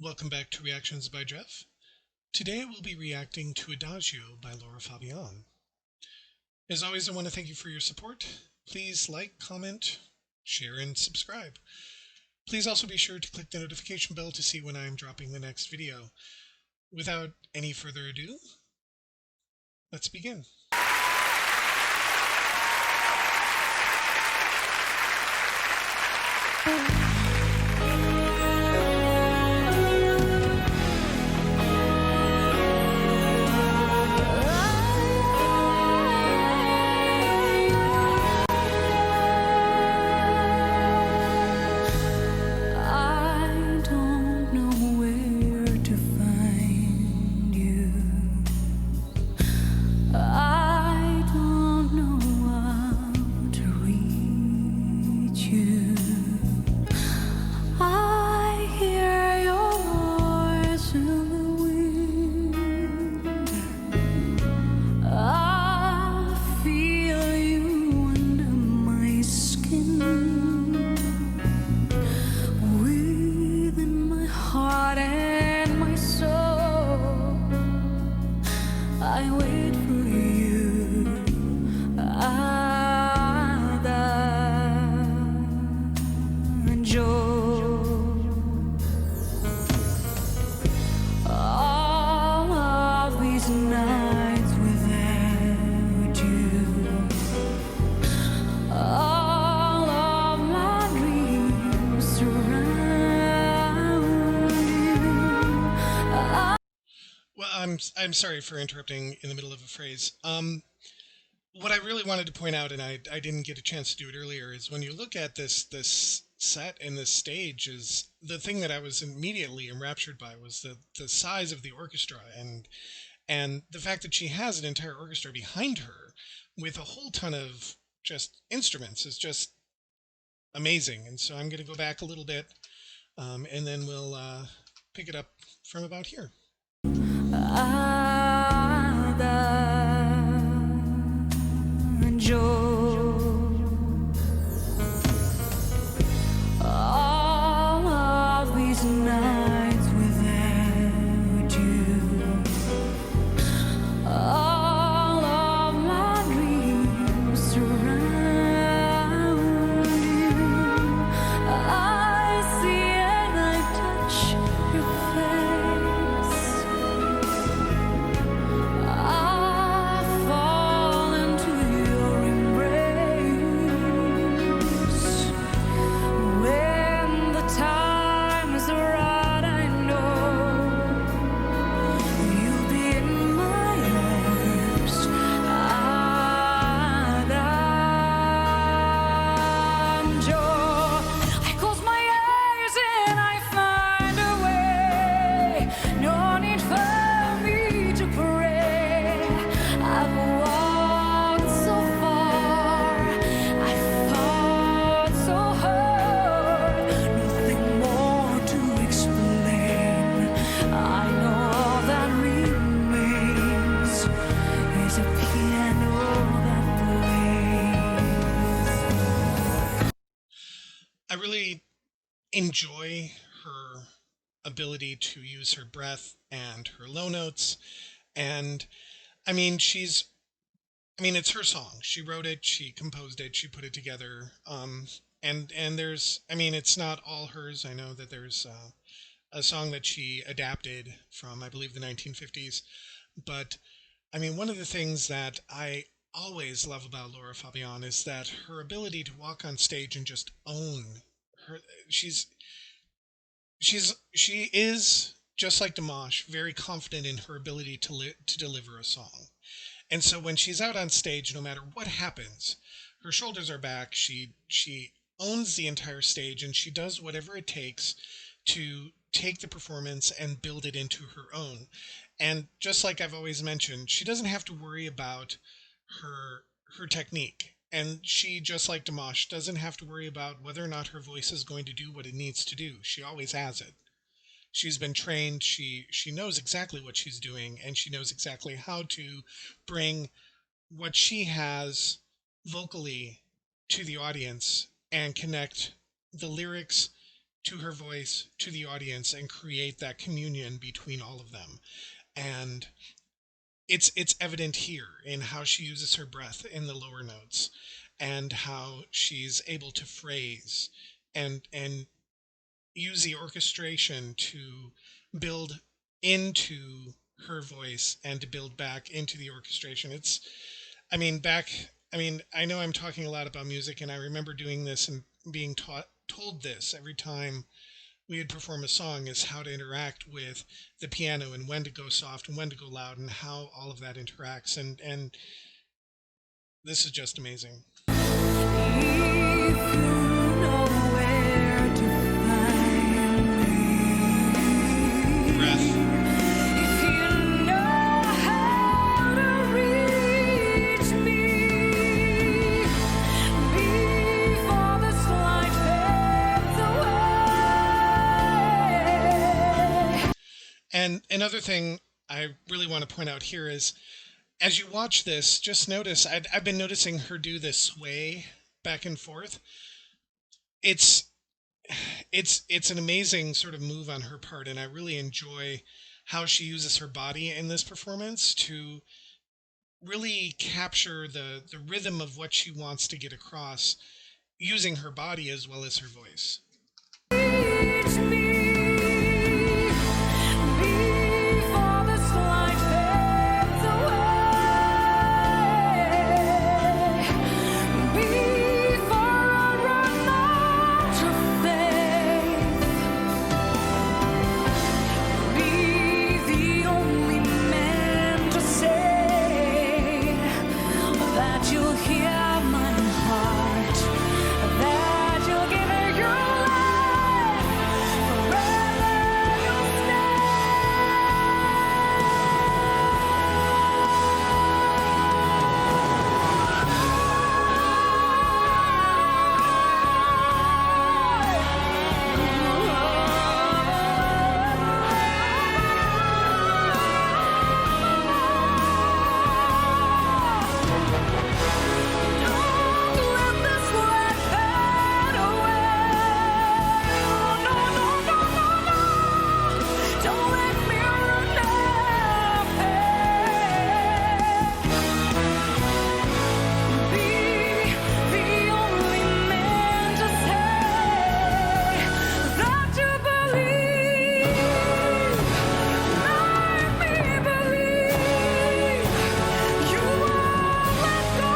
Welcome back to Reactions by Jeff. Today we'll be reacting to Adagio by Lara Fabian. As always, I want to thank you for your support. Please like, comment, share, and subscribe. Please also be sure to click the notification bell to see when I am dropping the next video. Without any further ado, let's begin. I'm sorry for interrupting in the middle of a phrase. What I really wanted to point out, and I didn't get a chance to do it earlier, is when you look at this set and this stage, is the thing that I was immediately enraptured by was the size of the orchestra and the fact that she has an entire orchestra behind her with a whole ton of just instruments is just amazing. And so I'm going to go back a little bit, and then we'll pick it up from about here. Adagio. All of these nights without you, all of my dreams surround you. I see and I touch your face. I really enjoy her ability to use her breath and her low notes. And I mean, it's her song. She wrote it, she composed it, she put it together. And there's, it's not all hers. I know that there's a song that she adapted from, I believe, the 1950s. But one of the things that I always love about Lara Fabian is that her ability to walk on stage and just own her. She is just like Dimash, very confident in her ability to deliver a song. And so when she's out on stage, no matter what happens, her shoulders are back. She owns the entire stage, and she does whatever it takes to take the performance and build it into her own. And just like I've always mentioned, she doesn't have to worry about her technique. And she, just like Dimash, doesn't have to worry about whether or not her voice is going to do what it needs to do. She always has it. She's been trained. She knows exactly what she's doing, and she knows exactly how to bring what she has vocally to the audience and connect the lyrics to her voice, to the audience, and create that communion between all of them. And it's evident here in how she uses her breath in the lower notes, and how she's able to phrase and use the orchestration to build into her voice and to build back into the orchestration. I know I'm talking a lot about music, and I remember doing this and being told this every time we would perform a song, is how to interact with the piano and when to go soft and when to go loud and how all of that interacts. And this is just amazing. If you know where to find me, Breath. if you know how to reach me, before this light fades away. And another thing I really want to point out here is, as you watch this, just notice, I've been noticing her do this sway back and forth. It's it's an amazing sort of move on her part, and I really enjoy how she uses her body in this performance to really capture the rhythm of what she wants to get across, using her body as well as her voice. Reach me, before this light fades away, before I run out of faith, be the only man to say that you'll hear my heart, that you'll give it your life, forever you'll Don't let this light fade away. No, no, no, no, no. Don't let me run out of faith. Be the only man to say that you believe. Let me believe you won't let go.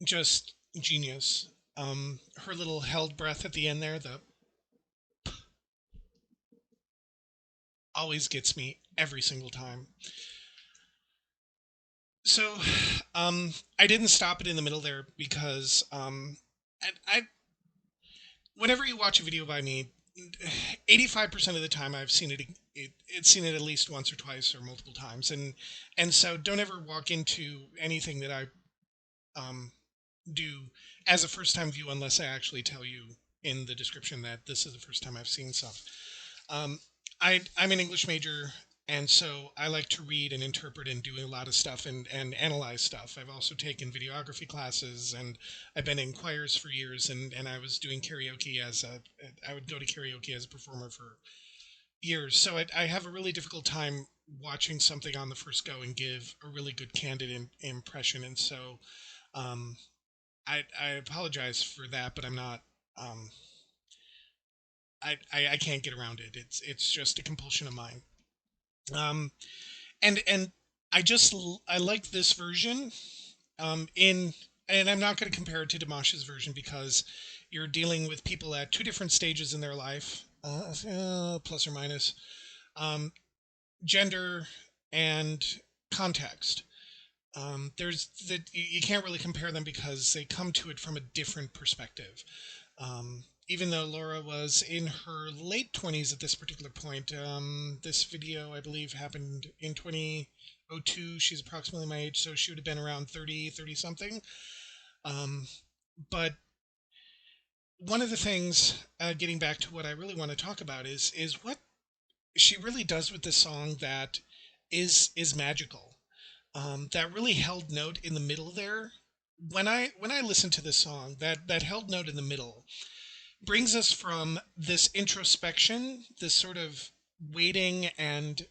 Just genius. Her little held breath at the end there, the always gets me every single time. So, I didn't stop it in the middle there because I whenever you watch a video by me, 85% of the time I've seen it's seen it at least once or twice or multiple times, and so don't ever walk into anything that I do as a first time view unless I actually tell you in the description that this is the first time I've seen stuff. Um, I'm an English major, and so I like to read and interpret and do a lot of stuff and analyze stuff. I've also taken videography classes, and I've been in choirs for years, and I was doing karaoke I would go to karaoke as a performer for years. So I have a really difficult time watching something on the first go and give a really good candid impression. And so um, I apologize for that, but I'm not. Um, I can't get around it. It's just a compulsion of mine. Um, and I like this version. In and I'm not going to compare it to Dimash's version because you're dealing with people at two different stages in their life, plus or minus, um, gender and context. There's that you can't really compare them because they come to it from a different perspective. even though Laura was in her late 20s at this particular point. This video, I believe, happened in 2002. She's approximately my age, so she would have been around 30 something. But one of the things, getting back to what I really want to talk about, is what she really does with this song that is magical. That really held note in the middle there. When I listen to this song, that held note in the middle brings us from this introspection, this sort of waiting and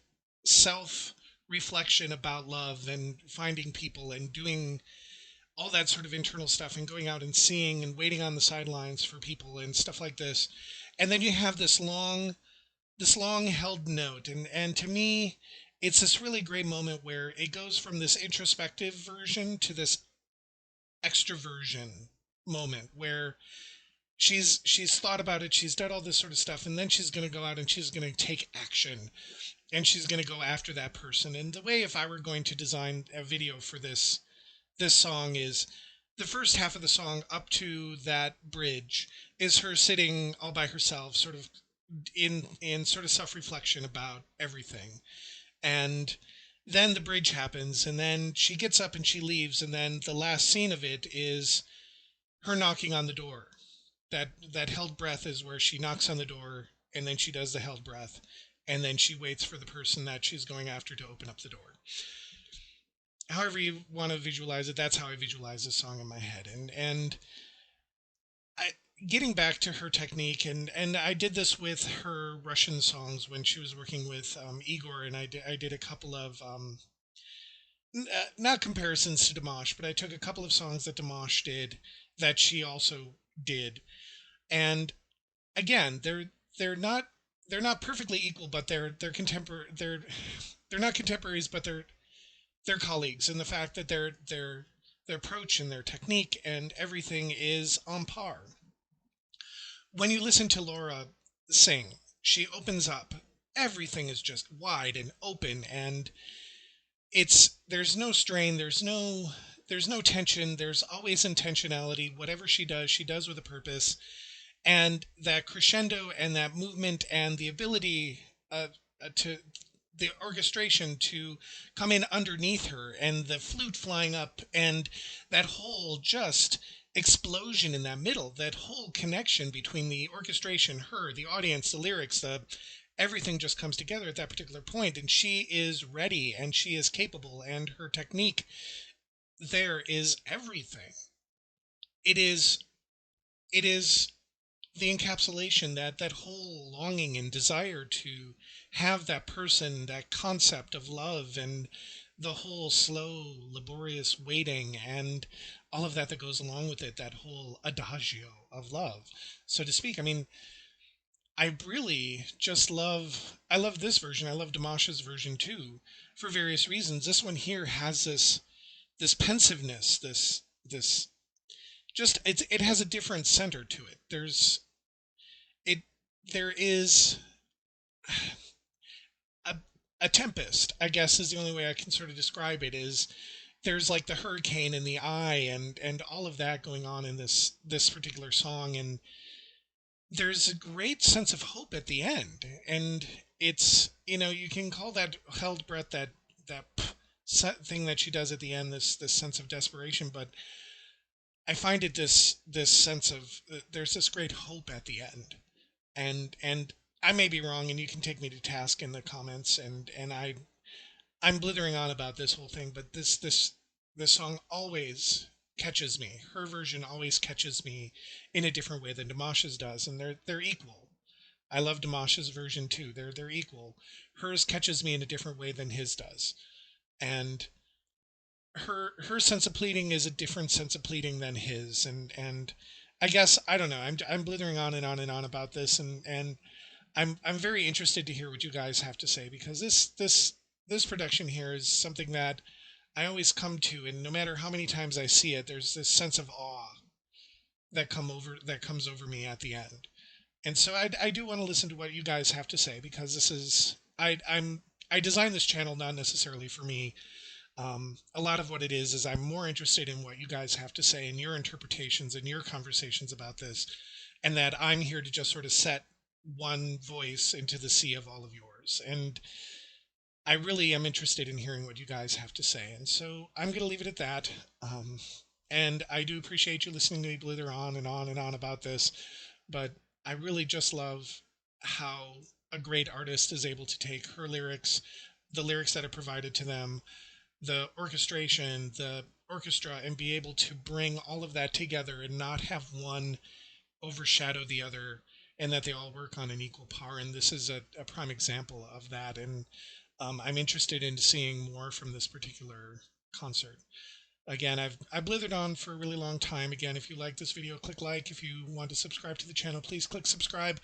self reflection about love and finding people and doing all that sort of internal stuff and going out and seeing and waiting on the sidelines for people and stuff like this. And then you have this long held note, and to me it's this really great moment where it goes from this introspective version to this extroversion moment where she's thought about it, she's done all this sort of stuff, and then she's going to go out and she's going to take action, and she's going to go after that person. And the way, if I were going to design a video for this song, is the first half of the song up to that bridge is her sitting all by herself, sort of in sort of self-reflection about everything. And then the bridge happens, and then she gets up and she leaves, and then the last scene of it is her knocking on the door. That held breath is where she knocks on the door, and then she does the held breath, and then she waits for the person that she's going after to open up the door. However you want to visualize it, that's how I visualize this song in my head. And getting back to her technique, and I did this with her Russian songs when she was working with Igor, and I did a couple of not comparisons to Dimash, but I took a couple of songs that Dimash did that she also did. And again, they're not perfectly equal, but they're not contemporaries, but they're colleagues in the fact that their approach and their technique and everything is on par. When you listen to Laura sing, she opens up. Everything is just wide and open, and there's no strain, there's no tension, there's always intentionality. Whatever she does with a purpose. And that crescendo and that movement and the ability to the orchestration to come in underneath her, and the flute flying up, and that whole just explosion in that middle, that whole connection between the orchestration, her, the audience, the lyrics, everything just comes together at that particular point, and she is ready and she is capable, and her technique there is everything. It is the encapsulation, that whole longing and desire to have that person, that concept of love, and the whole slow, laborious waiting, and all of that goes along with it, that whole adagio of love, so to speak. I mean, I really just I love this version. I love Dimash's version too, for various reasons. This one here has this pensiveness, this just, it has a different center to it. There is a tempest, I guess, is the only way I can sort of describe it. Is there's like the hurricane in the eye, and all of that going on in this particular song, and there's a great sense of hope at the end. And it's, you can call that held breath, that thing that she does at the end, this sense of desperation, but I find it this sense of there's this great hope at the end. And I may be wrong, and you can take me to task in the comments, and I'm blithering on about this whole thing, but this song always catches me. Her version always catches me in a different way than Dimash's does, and they're equal. I love Dimash's version too. They're equal. Hers catches me in a different way than his does, and her sense of pleading is a different sense of pleading than his, and I guess, I don't know, I'm blithering on and on and on about this, and I'm very interested to hear what you guys have to say, because this production here is something that I always come to, and no matter how many times I see it, there's this sense of awe that comes over me at the end. And so I do want to listen to what you guys have to say, because this is I designed this channel not necessarily for me. A lot of what it is I'm more interested in what you guys have to say and your interpretations and your conversations about this. and that I'm here to just sort of set one voice into the sea of all of yours. And I really am interested in hearing what you guys have to say. And so I'm going to leave it at that. And I do appreciate you listening to me blither on and on and on about this. But I really just love how a great artist is able to take her lyrics, the lyrics that are provided to them, the orchestration, the orchestra, and be able to bring all of that together and not have one overshadow the other, and that they all work on an equal par. And this is a prime example of that. And I'm interested in seeing more from this particular concert. Again, I've blithered on for a really long time. Again, if you like this video, click like. If you want to subscribe to the channel, please click subscribe.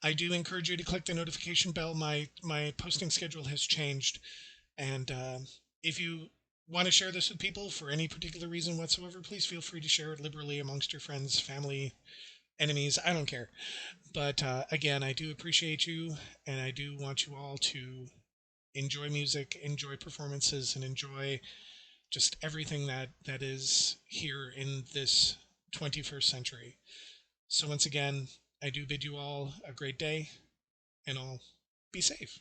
I do encourage you to click the notification bell. My posting schedule has changed. And if you want to share this with people for any particular reason whatsoever, please feel free to share it liberally amongst your friends, family, enemies. I don't care. But again, I do appreciate you, and I do want you all to enjoy music, enjoy performances, and enjoy just everything that is here in this 21st century. So once again, I do bid you all a great day, and all be safe.